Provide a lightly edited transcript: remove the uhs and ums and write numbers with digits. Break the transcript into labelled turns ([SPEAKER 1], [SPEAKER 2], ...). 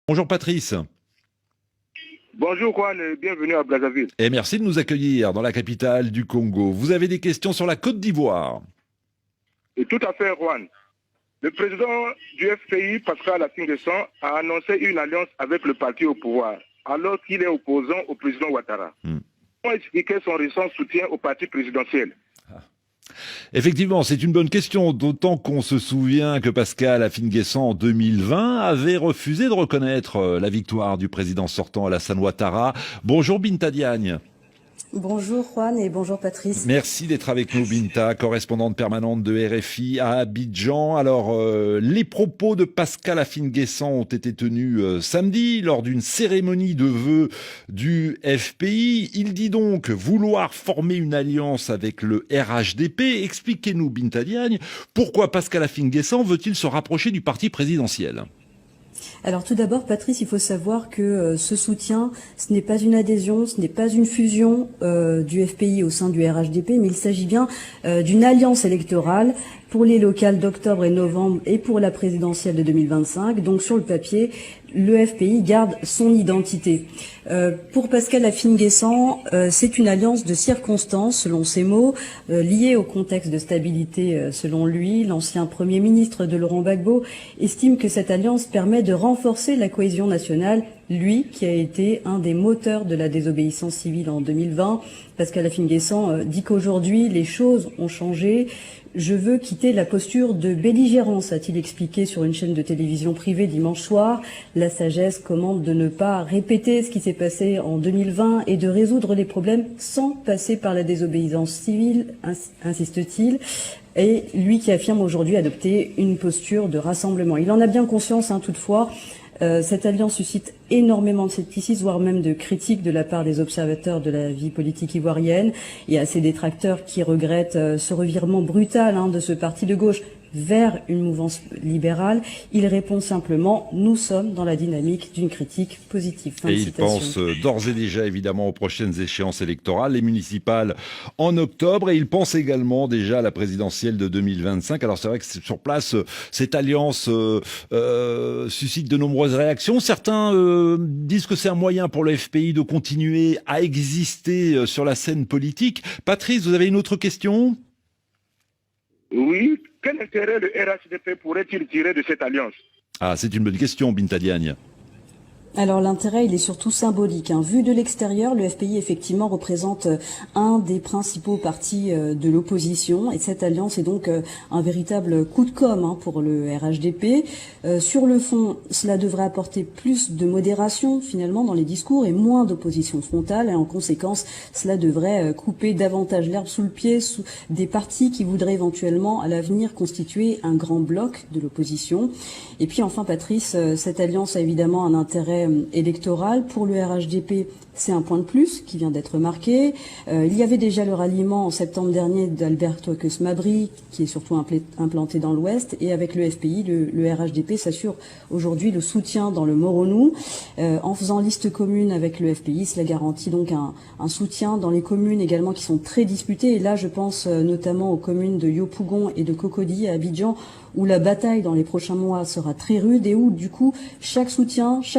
[SPEAKER 1] Bonjour Patrice.
[SPEAKER 2] Bonjour Juan et bienvenue à Brazzaville.
[SPEAKER 1] Et merci de nous accueillir dans la capitale du Congo. Vous avez des questions sur la Côte d'Ivoire?
[SPEAKER 2] Et tout à fait Juan. Le président du FPI, Pascal Affi-N'Guessan, a annoncé une alliance avec le parti au pouvoir, alors qu'il est opposant au président Ouattara. Comment expliquer son récent soutien au parti présidentiel?
[SPEAKER 1] Effectivement, c'est une bonne question, d'autant qu'on se souvient que Pascal Affi-N'Guessan, en 2020, avait refusé de reconnaître la victoire du président sortant Alassane Ouattara. Bonjour Binta Diagne.
[SPEAKER 3] Bonjour Juan et bonjour Patrice.
[SPEAKER 1] Merci d'être avec nous Binta, correspondante permanente de RFI à Abidjan. Alors, les propos de Pascal Affi-N'Guessan ont été tenus samedi lors d'une cérémonie de vœux du FPI. Il dit donc vouloir former une alliance avec le RHDP. Expliquez-nous Binta Diagne, pourquoi Pascal Affi-N'Guessan veut-il se rapprocher du parti présidentiel ?
[SPEAKER 3] Alors tout d'abord, Patrice, il faut savoir que ce soutien, ce n'est pas une adhésion, ce n'est pas une fusion du FPI au sein du RHDP, mais il s'agit bien d'une alliance électorale pour les locales d'octobre et novembre et pour la présidentielle de 2025. Donc sur le papier, le FPI garde son identité. Pour Pascal Affi-N'Guessan, c'est une alliance de circonstances, selon ses mots, liée au contexte de stabilité, selon lui. L'ancien Premier ministre de Laurent Gbagbo estime que cette alliance permet de renforcer la cohésion nationale, lui qui a été un des moteurs de la désobéissance civile en 2020. Pascal Affi-N'Guessan dit qu'aujourd'hui, les choses ont changé. Je veux quitter la posture de belligérance, a-t-il expliqué sur une chaîne de télévision privée dimanche soir. La sagesse commande de ne pas répéter ce qui s'est passé en 2020 et de résoudre les problèmes sans passer par la désobéissance civile, insiste-t-il. Et lui qui affirme aujourd'hui adopter une posture de rassemblement. Il en a bien conscience, toutefois. Cette alliance suscite énormément de scepticisme, voire même de critiques de la part des observateurs de la vie politique ivoirienne. Il y a ces détracteurs qui regrettent ce revirement brutal de ce parti de gauche vers une mouvance libérale. Il répond simplement « Nous sommes dans la dynamique d'une critique positive ».
[SPEAKER 1] Et il pense d'ores et déjà évidemment aux prochaines échéances électorales, les municipales en octobre, et il pense également déjà à la présidentielle de 2025. Alors c'est vrai que sur place, cette alliance suscite de nombreuses réactions. Certains disent que c'est un moyen pour le FPI de continuer à exister sur la scène politique. Patrice, vous avez une autre question ?
[SPEAKER 2] Oui, quel intérêt le RHDP pourrait-il tirer de cette alliance?
[SPEAKER 1] Ah, c'est une bonne question, Binta Diagne.
[SPEAKER 3] Alors l'intérêt, il est surtout symbolique. Vu de l'extérieur, le FPI effectivement représente un des principaux partis de l'opposition, et cette alliance est donc un véritable coup de com' pour le RHDP. Sur le fond, cela devrait apporter plus de modération finalement dans les discours et moins d'opposition frontale, et en conséquence, cela devrait couper davantage l'herbe sous le pied des partis qui voudraient éventuellement à l'avenir constituer un grand bloc de l'opposition. Et puis enfin, Patrice, cette alliance a évidemment un intérêt électoral. Pour le RHDP, c'est un point de plus qui vient d'être marqué. Il y avait déjà le ralliement en septembre dernier d'Alberto Mabry, qui est surtout implanté dans l'Ouest, et avec le FPI, le RHDP s'assure aujourd'hui le soutien dans le Moronou. En faisant liste commune avec le FPI, cela garantit donc un soutien dans les communes également qui sont très disputées. Et là, je pense notamment aux communes de Yopougon et de Cocody à Abidjan, où la bataille dans les prochains mois sera très rude et où, du coup, chaque soutien, chaque